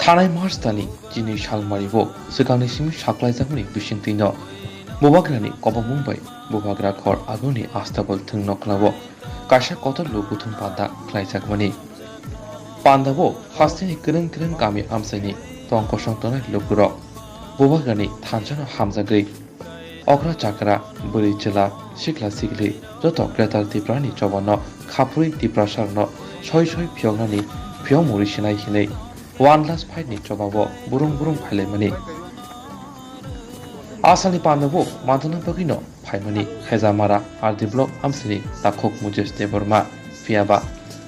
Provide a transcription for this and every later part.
थानाय मार्चदानि जिनै सालमारिबो सिगांनिसिम साख्लायजागौनि बिसिन्थिनो बबाग्रानि कबमुंबाय बबाग्रा खर आगुनि आस्ताबल थोंनो क्लाबो काशा कतर लुगुथुम पादा ख्लायजागमानि पान्दाबो हास्तिनि गोरों गोरों गामि आमसाइनि तंक संतनाय लुगुरो बबाग्रानि थानसानो हामजागै अग्रा चाकरा बोरै चला सिख्ला सिख्ली जत ग्रेटार तिप्रानि चबनो खापुरि तिप्रासारनो सय सय फियगनानि फियग मुरि सिनाय हिनै वान लास्ट फाइटनि चबाबो बुरुं बुरुं फाइलायमानि आसानि पान्दाबो मादना बगिनो फाइमानि हेजामारा आरदि ब्लक हामसिनि दाखक मुजेस देबरमा फियाबा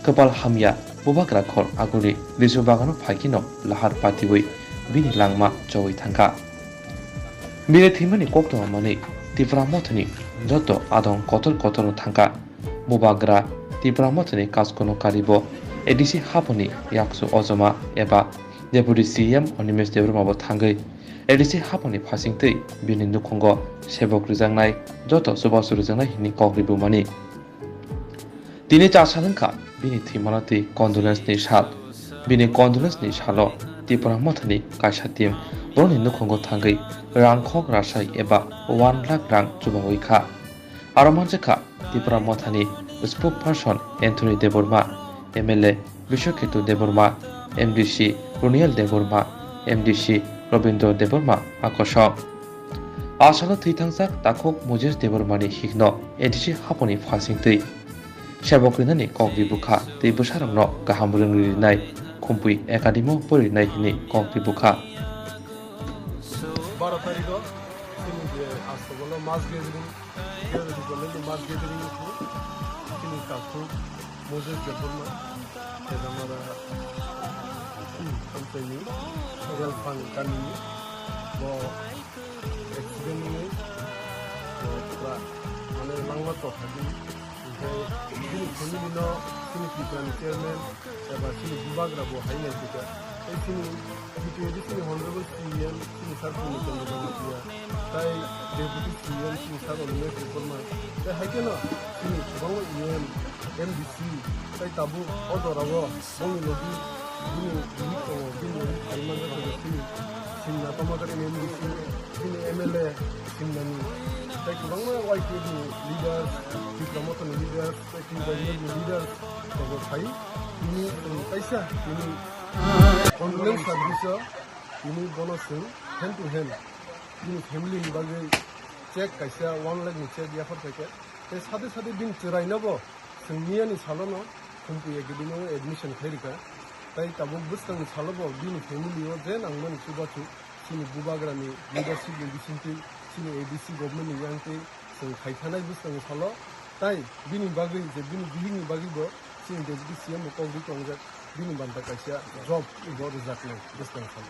कपाल हामिया बबाग्रा खर आगुनि रिजु बागानो फाइकिनो लाहार पातिबै बिनि लांमा चवै थांखा बिनि थैमानि कक्टमा मानि तिप्रा मथनि जत आदं कतर कतर थांखा बबाग्रा तिप्रा मथनि कासकोनो कारिबो एडिसि हापनि याक्सु अजमा एबा डेपुटी सीएम अनिमेश देबरमाबो थांगै एडिसि हापनि फासिंतै बिनि नुखंग सेबक रिजांनाय जत सुबास रिजांनाय हिनि कग्रिबु मानि दिनै चासालंखा बिनि थैमानातै कन्डोलेन्सनि साल बिनि कन्डोलेन्सनि सालो तिप्रा मथनि कायसा टीम बरनि नुखंग थांगै रांखक रासाय एबा 1 लाख रां जुबावैखा आरो मानसिखा तिप्रा मथनि spokesperson Anthony Debbarma MLA Biswaketu Debbarma MDC Runiel Debbarma MDC Rabindra Debbarma आकर्षक आसालो थैथांजाक दाखक मुजेस देबरमानि हिग्न एडिसि हापनि फासिंतै सेबकरिनानि कग्रिबुखा दै बुसारंनो गाहाम रोंरिनाय खुम्पुइ एकाडेमि परिनाय हिनि कग्रिबुखा 12 तारिखो তিনি যে আস্তবলো মাছ গেজরিং যে বলে মাছ গেজরিং তিনি কাকু মোজেস জবরমা এটা আমরা কোম্পানি রেল ফান্ড কানি ব এক্সিডেন্ট নিয়ে মানে বাংলা কথা যে তিনি ফ্যামিলিন তিনি পিতানি চেয়ারম্যান এবার তিনি বিভাগরাবো হাইনাই থেকে এই তিনি তিনি হনারেবল সিএম তিনি সার চন্দ্রবাবু তাই ডেপুটি সিএম তিনি সার অনিমেশ দেববর্মা তাই হাইকে না তিনি গোबां ইউএন এমডিসি তাই তাবু অদরাবো বঙ্গি নদী তিনি বিহিত তিনি আলমান তিনি সিমনা তমাকারি এমডিসি তিনি এমএলএ সিমনানি তাই गोबां वाइकेनि लिडार्स डिप्लोमेटनि लिडार्स তিনি गभर्नमेन्टनि लिडार्स तब थायो তিনি কাইসা তিনি कन्डोलेन्स सार्भिसआव তিনি बनसजों हेन्ड टु हेन्ड তিনি फेमिलिनि बागै चेक कायसा 1 लाखनि चेक याफोर थाइखे बे सादे सादे दिन चिरायनोबो जोंनियानि सालनो खुम्पुय गिदिनो एडमिशन खायरिखा ताई ताबो बुस्थांनि सालबो बिनि फेमिलियाव जे नांमोन सुबाथु सिनि बुबाग्रानि लिडारशिपनि बिसिंथि सिनि एडिसि गभर्नमेन्टनि यांथै जों खायखानाय बुस्थांनि साल ताई बिनि बागै जे बिनि बिलिंनि बागैबो सिनि डेपुटी सीएम कग्रि टंजाक बिनि बान्था कायसा जब इबो रिजार्टनो बुस्थां साल